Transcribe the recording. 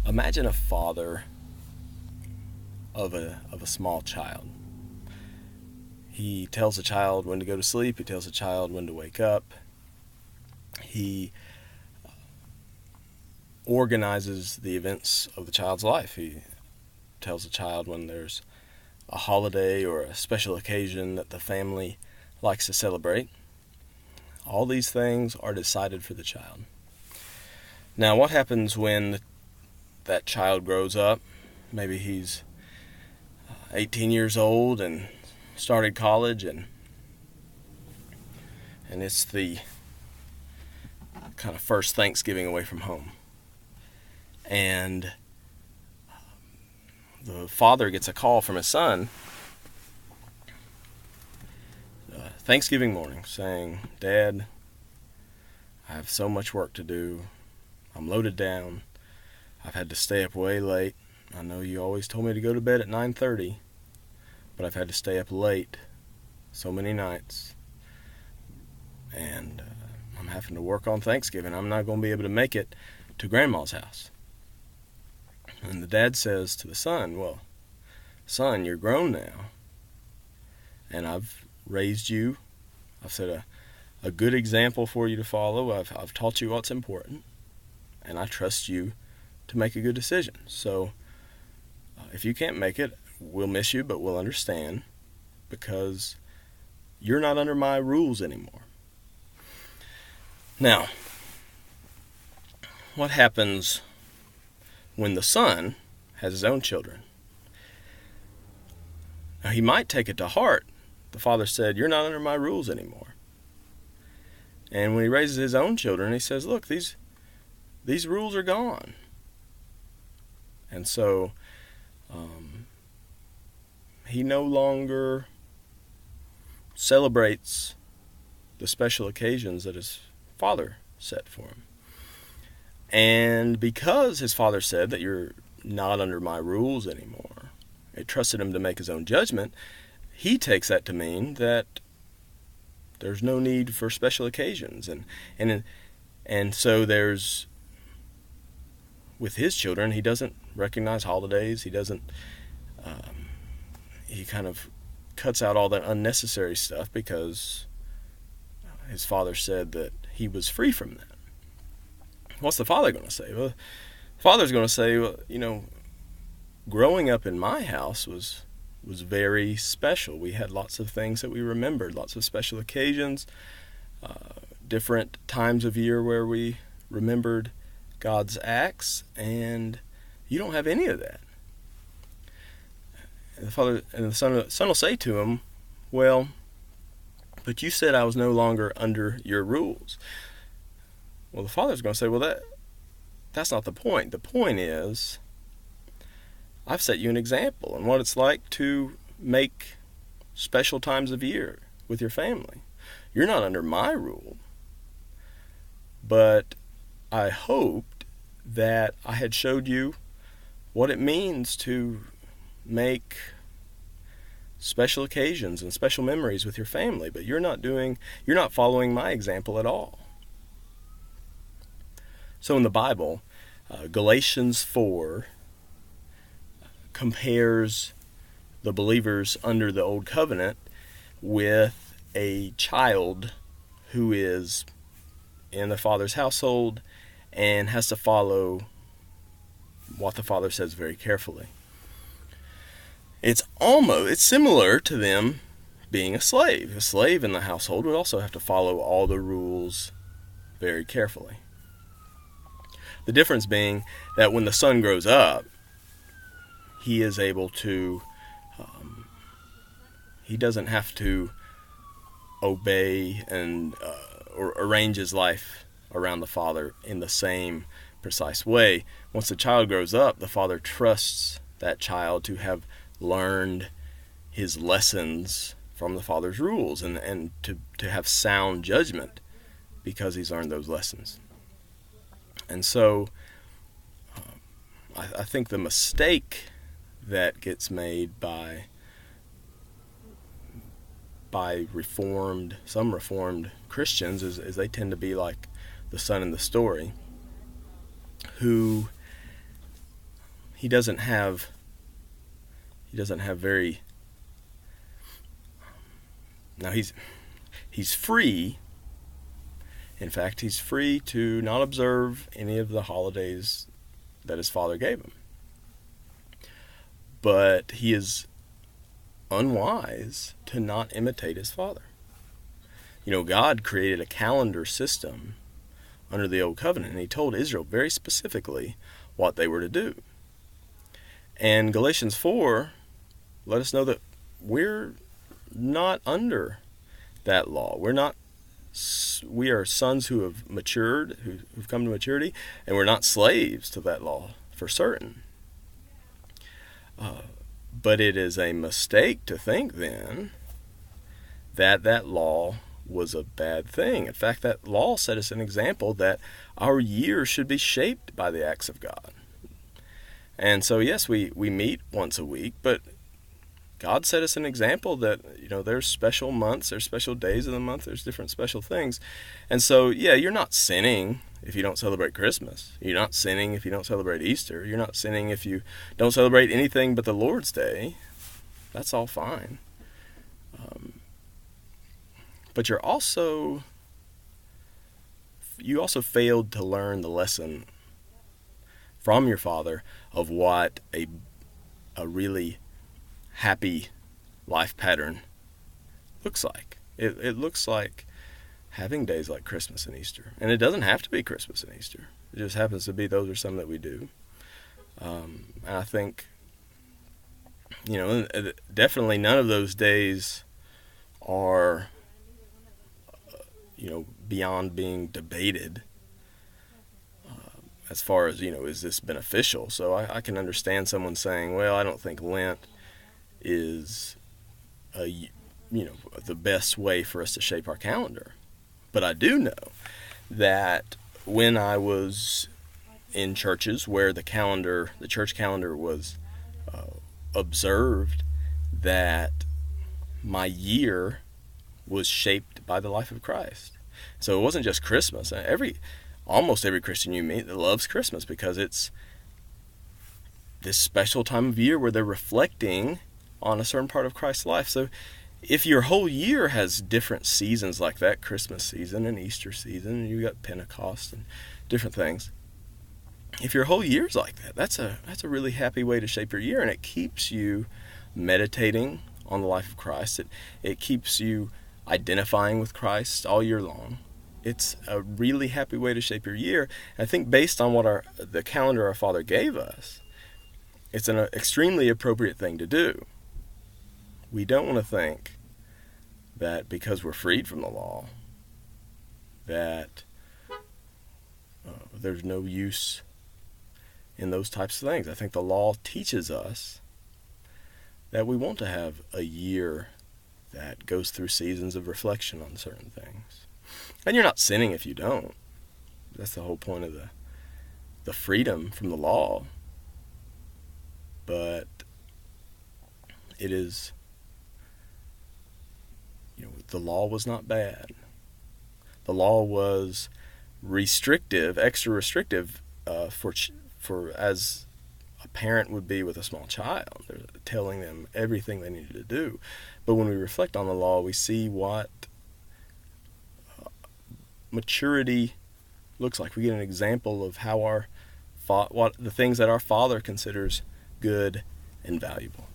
Imagine a father of a small child. He tells a child when to go to sleep. He tells a child when to wake up. He organizes the events of the child's life. He tells a child when there's a holiday or a special occasion that the family likes to celebrate. All these things are decided for the child. Now, what happens when that child grows up? Maybe he's 18 years old and started college, and it's the kind of first Thanksgiving away from home. And the father gets a call from his son Thanksgiving morning saying, "Dad, I have so much work to do. I'm loaded down. I've had to stay up way late. I know you always told me to go to bed at 9:30, but I've had to stay up late so many nights. And I'm having to work on Thanksgiving. I'm not going to be able to make it to Grandma's house." And the dad says to the son, "Well, son, you're grown now, and I've raised you. I've set a good example for you to follow. I've taught you what's important, and I trust you to make a good decision. So if you can't make it, we'll miss you, but we'll understand, because you're not under my rules anymore." Now, what happens when the son has his own children? Now, he might take it to heart. The father said, "You're not under my rules anymore." And when he raises his own children, he says, "Look, these rules are gone." And so he no longer celebrates the special occasions that his father set for him. And because his father said that you're not under my rules anymore, it trusted him to make his own judgment, he takes that to mean that there's no need for special occasions. And so there's, with his children, he doesn't recognize holidays. He doesn't, he kind of cuts out all that unnecessary stuff because his father said that he was free from that. What's the father going to say? Well, the father's going to say, "Well, growing up in my house was very special. We had lots of things that we remembered, lots of special occasions, different times of year where we remembered God's acts, and you don't have any of that." And the father and the son will say to him, "Well, but you said I was no longer under your rules." Well, the father's going to say, "Well, that's not the point. The point is, I've set you an example in what it's like to make special times of year with your family. You're not under my rule, but I hoped that I had showed you what it means to make special occasions and special memories with your family, but you're not following my example at all." So in the Bible, Galatians 4 compares the believers under the Old Covenant with a child who is in the father's household and has to follow what the father says very carefully. It's similar to them being a slave. A slave in the household would also have to follow all the rules very carefully. The difference being that when the son grows up, he is able to, he doesn't have to obey and or arrange his life around the father in the same precise way. Once the child grows up, the father trusts that child to have learned his lessons from the father's rules and to have sound judgment because he's learned those lessons. And so I think the mistake that gets made by some reformed Christians is they tend to be like the son in the story, who, he doesn't have very. Now he's free. In fact, he's free to not observe any of the holidays that his father gave him. But he is unwise to not imitate his father. God created a calendar system under the Old Covenant, and he told Israel very specifically what they were to do. And Galatians 4 let us know that we're not under that law. We are sons who have matured, who've come to maturity, and we're not slaves to that law for certain. But it is a mistake to think then that law was a bad thing. In fact, that law set us an example that our year should be shaped by the acts of God. And so, yes, we meet once a week, but God set us an example that, there's special months, there's special days of the month, there's different special things. And so, yeah, you're not sinning if you don't celebrate Christmas. You're not sinning if you don't celebrate Easter. You're not sinning if you don't celebrate anything but the Lord's Day. That's all fine. But you also failed to learn the lesson from your father of what a really happy life pattern looks like. It looks like having days like Christmas and Easter. And it doesn't have to be Christmas and Easter. It just happens to be those are some that we do. And I think, definitely none of those days are, beyond being debated as far as, is this beneficial? So I can understand someone saying, well, I don't think Lent is the best way for us to shape our calendar. But I do know that when I was in churches where the church calendar was observed, that my year was shaped by the life of Christ. So it wasn't just Christmas. Almost every Christian you meet that loves Christmas because it's this special time of year where they're reflecting on a certain part of Christ's life. So if your whole year has different seasons like that, Christmas season and Easter season, and you got Pentecost and different things, if your whole year's like that, that's a really happy way to shape your year, and it keeps you meditating on the life of Christ. It keeps you identifying with Christ all year long. It's a really happy way to shape your year. And I think based on what the calendar our Father gave us, it's an extremely appropriate thing to do. We don't want to think that because we're freed from the law, that there's no use in those types of things. I think the law teaches us that we want to have a year that goes through seasons of reflection on certain things. And you're not sinning if you don't. That's the whole point of the freedom from the law. But it is, the law was not bad. The law was restrictive, extra restrictive for as a parent would be with a small child. They're telling them everything they needed to do. But when we reflect on the law, we see what maturity looks like. We get an example of how what the things that our Father considers good and valuable.